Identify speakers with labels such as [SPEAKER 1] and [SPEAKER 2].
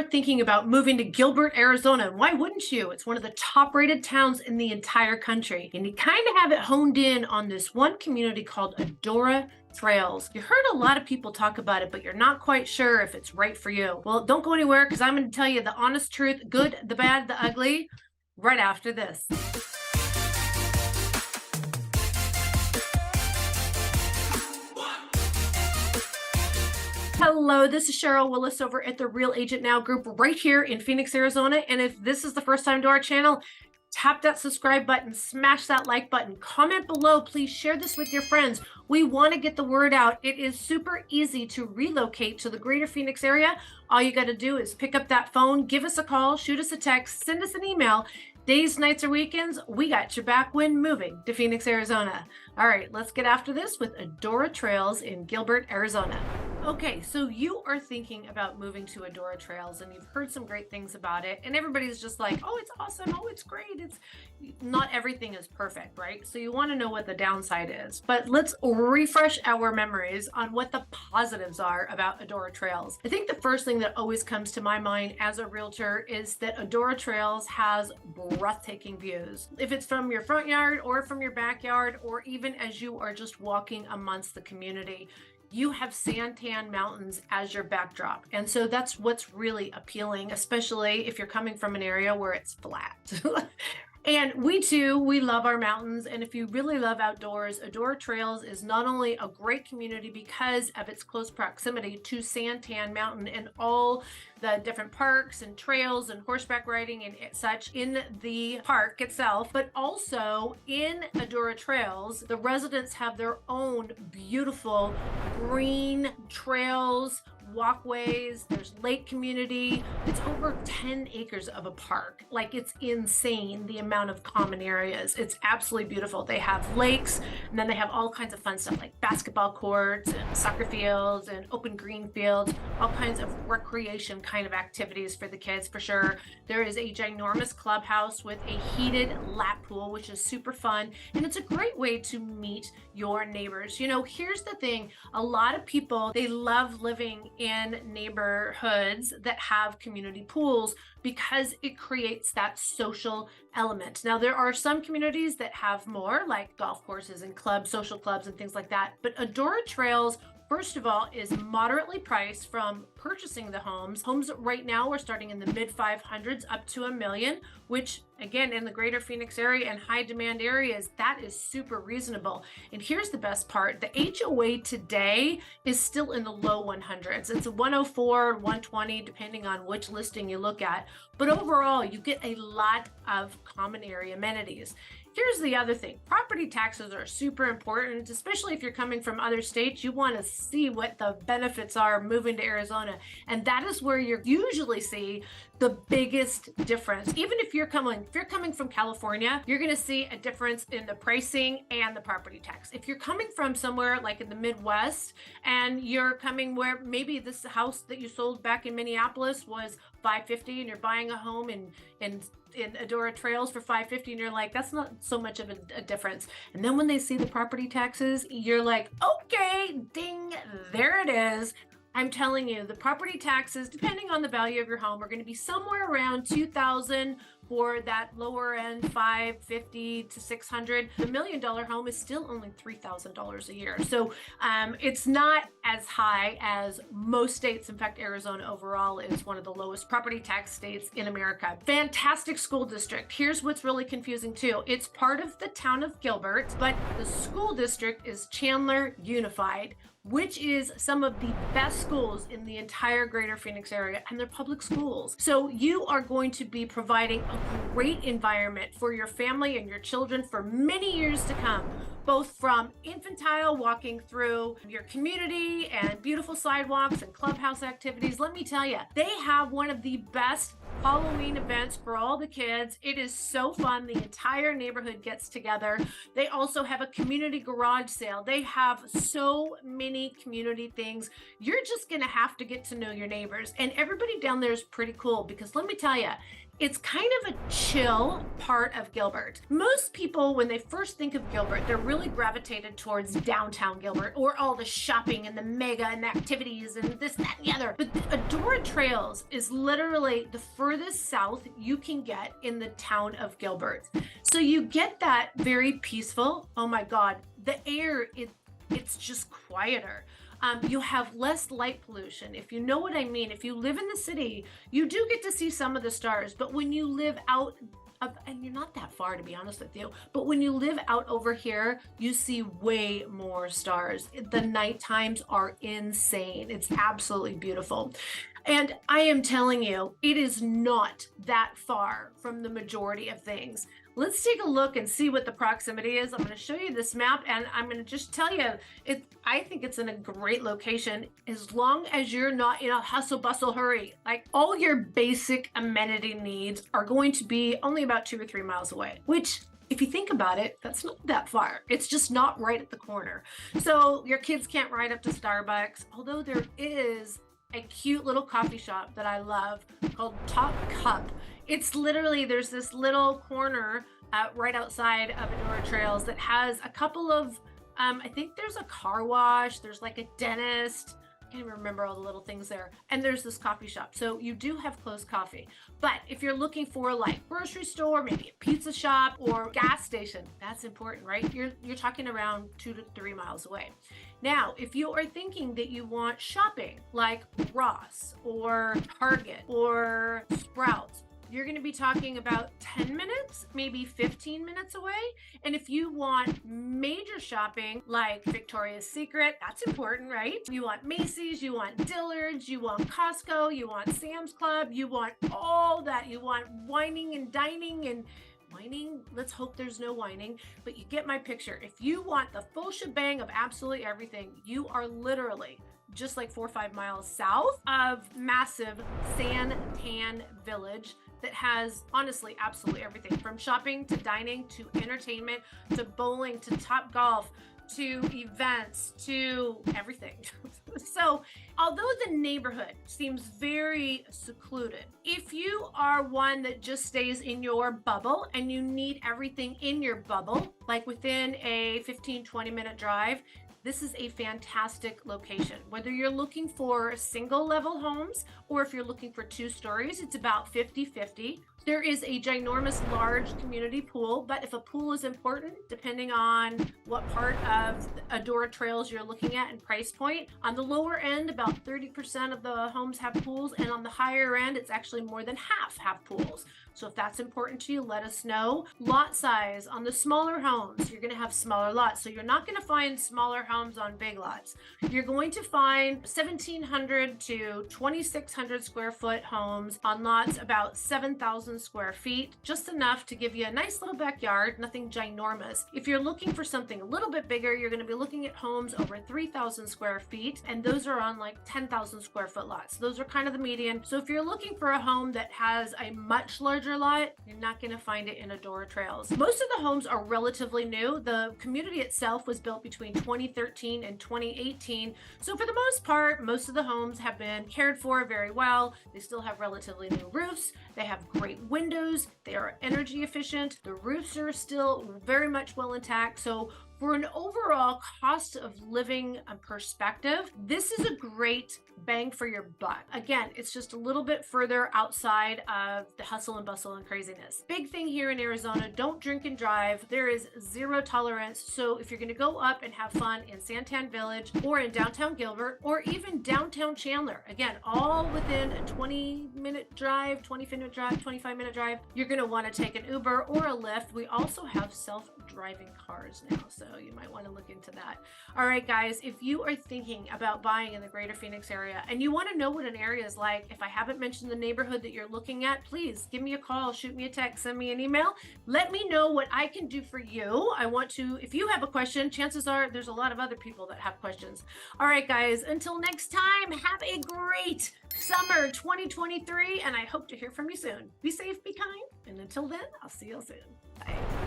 [SPEAKER 1] are thinking about moving to Gilbert, Arizona, why wouldn't you? It's one of the top rated towns in the entire country. And you kind of have it honed in on this one community called Adora Trails. You heard a lot of people talk about it, but you're not quite sure if it's right for you. Well, don't go anywhere because I'm going to tell you the honest truth, good, the bad, the ugly, right after this. Hello, this is Cheryl Willis over at the Real Agent Now group right here in Phoenix, Arizona. And if this is the first time to our channel, tap that subscribe button, smash that like button, comment below, please share this with your friends. We want to get the word out. It is super easy to relocate to the greater Phoenix area. All you got to do is pick up that phone, give us a call, shoot us a text, send us an email. Days, nights, or weekends, we got your back when moving to Phoenix, Arizona. All right, let's get after this with Adora Trails in Gilbert, Arizona. Okay, so you are thinking about moving to Adora Trails and you've heard some great things about it and everybody's just like, oh, it's awesome, oh, it's great. It's not everything is perfect, right? So you want to know what the downside is, but let's refresh our memories on what the positives are about Adora Trails. I think the first thing that always comes to my mind as a realtor is that Adora Trails has breathtaking views. If it's from your front yard or from your backyard, or even as you are just walking amongst the community, you have Santan Mountains as your backdrop. And so that's what's really appealing, especially if you're coming from an area where it's flat. And we love our mountains. And if you really love outdoors, Adora Trails is not only a great community because of its close proximity to Santan Mountain and all the different parks and trails and horseback riding and such in the park itself, but also in Adora Trails, the residents have their own beautiful green trails, walkways, there's lake community. It's over 10 acres of a park. Like, it's insane the amount of common areas. It's absolutely beautiful. They have lakes, and then they have all kinds of fun stuff like basketball courts and soccer fields and open green fields, all kinds of recreation kind of activities for the kids for sure. There is a ginormous clubhouse with a heated lap pool, which is super fun. And it's a great way to meet your neighbors. You know, here's the thing. A lot of people, they love living in neighborhoods that have community pools because it creates that social element. Now, there are some communities that have more, like golf courses and clubs, social clubs and things like that. But Adora Trails, first of all, is moderately priced from purchasing the homes. Homes right now are starting in the mid 500s up to $1 million, which again, in the greater Phoenix area and high demand areas, that is super reasonable. And here's the best part. The HOA today is still in the low 100s. It's a 104, 120, depending on which listing you look at. But overall, you get a lot of common area amenities. Here's the other thing. Property taxes are super important, especially if you're coming from other states. You want to see what the benefits are moving to Arizona. And that is where you usually see the biggest difference. Even if you're coming from California, you're going to see a difference in the pricing and the property tax. If you're coming from somewhere like in the Midwest and you're coming where maybe this house that you sold back in Minneapolis was $550 and you're buying a home in Adora Trails for $550 and you're like, that's not so much of a difference. And then when they see the property taxes, you're like, okay, ding, there it is. I'm telling you, the property taxes, depending on the value of your home, are going to be somewhere around $2,000 for that lower end, $550 to $600. The $1 million home is still only $3,000 a year. So it's not as high as most states. In fact, Arizona overall is one of the lowest property tax states in America. Fantastic school district. Here's what's really confusing too. It's part of the town of Gilbert, but the school district is Chandler Unified, which is some of the best schools in the entire greater Phoenix area, and they're public schools. So you are going to be providing a great environment for your family and your children for many years to come, both from infantile, walking through your community and beautiful sidewalks and clubhouse activities. Let me tell you, they have one of the best Halloween events for all the kids. It is so fun. The entire neighborhood gets together. They also have a community garage sale. They have so many community things. You're just going to have to get to know your neighbors. And everybody down there is pretty cool because let me tell you, It's kind of a chill part of Gilbert. Most people, when they first think of Gilbert, they're really gravitated towards downtown Gilbert, or all the shopping and the mega and the activities and this, that, and the other. But the Adora Trails is literally the furthest south you can get in the town of Gilbert. So you get that very peaceful, oh my God, the air, it's just quieter. You have less light pollution. If you know what I mean, if you live in the city, you do get to see some of the stars, but when you live out of, and you're not that far to be honest with you, but when you live out over here, you see way more stars. The night times are insane. It's absolutely beautiful. And I am telling you, it is not that far from the majority of things. Let's take a look and see what the proximity is. I'm going to show you this map, and I'm going to just tell you, I think it's in a great location as long as you're not in a hustle bustle hurry. Like, all your basic amenity needs are going to be only about 2 or 3 miles away, which, if you think about it, that's not that far. It's just not right at the corner. So your kids can't ride up to Starbucks, although there is a cute little coffee shop that I love called Top Cup. It's literally, there's this little corner right outside of Adora Trails that has a couple of, I think there's a car wash, there's like a dentist, I can't even remember all the little things there. And there's this coffee shop. So you do have closed coffee. But if you're looking for like grocery store, maybe a pizza shop or gas station, that's important, right? You're talking around 2 to 3 miles away. Now, if you are thinking that you want shopping like Ross or Target or Sprouts, you're going to be talking about 10 minutes, maybe 15 minutes away. And if you want major shopping like Victoria's Secret, that's important, right? You want Macy's, you want Dillard's, you want Costco, you want Sam's Club, you want all that. You want whining and dining and whining. Let's hope there's no whining, but you get my picture. If you want the full shebang of absolutely everything, you are literally just like 4 or 5 miles south of massive Santan Village that has honestly absolutely everything, from shopping to dining to entertainment to bowling to Top Golf to events to everything. So although the neighborhood seems very secluded, if you are one that just stays in your bubble and you need everything in your bubble, like within a 15-20 minute drive, this is a fantastic location. Whether you're looking for single level homes or if you're looking for 2 stories, it's about 50-50. There is a ginormous large community pool, but if a pool is important, depending on what part of Adora Trails you're looking at and price point, on the lower end, about 30% of the homes have pools, and on the higher end, it's actually more than half have pools. So if that's important to you, let us know. Lot size on the smaller homes, you're going to have smaller lots. So you're not going to find smaller homes on big lots. You're going to find 1,700 to 2,600 square foot homes on lots about 7,000 square feet, just enough to give you a nice little backyard, nothing ginormous. If you're looking for something a little bit bigger, you're going to be looking at homes over 3,000 square feet, and those are on like 10,000 square foot lots. Those are kind of the median. So if you're looking for a home that has a much larger lot, you're not going to find it in Adora Trails. Most of the homes are relatively new. The community itself was built between 2013 and 2018. So for the most part, most of the homes have been cared for very well. They still have relatively new roofs. They have great windows. They are energy efficient. The roofs are still very much well intact. So for an overall cost of living perspective, this is a great bang for your buck. Again, it's just a little bit further outside of the hustle and bustle and craziness. Big thing here in Arizona, don't drink and drive. There is zero tolerance. So if you're going to go up and have fun in Santan Village or in downtown Gilbert or even downtown Chandler, again, all within a 20-minute drive, 20-minute drive, 25-minute drive, you're going to want to take an Uber or a Lyft. We also have self-driving cars now, so you might want to look into that. All right, guys, if you are thinking about buying in the greater Phoenix area and you want to know what an area is like, if I haven't mentioned the neighborhood that you're looking at, please give me a call, shoot me a text, send me an email. Let me know what I can do for you. I want to, if you have a question, chances are there's a lot of other people that have questions. All right, guys, until next time, have a great summer 2023, and I hope to hear from you soon. Be safe, be kind, and until then, I'll see you soon. Bye.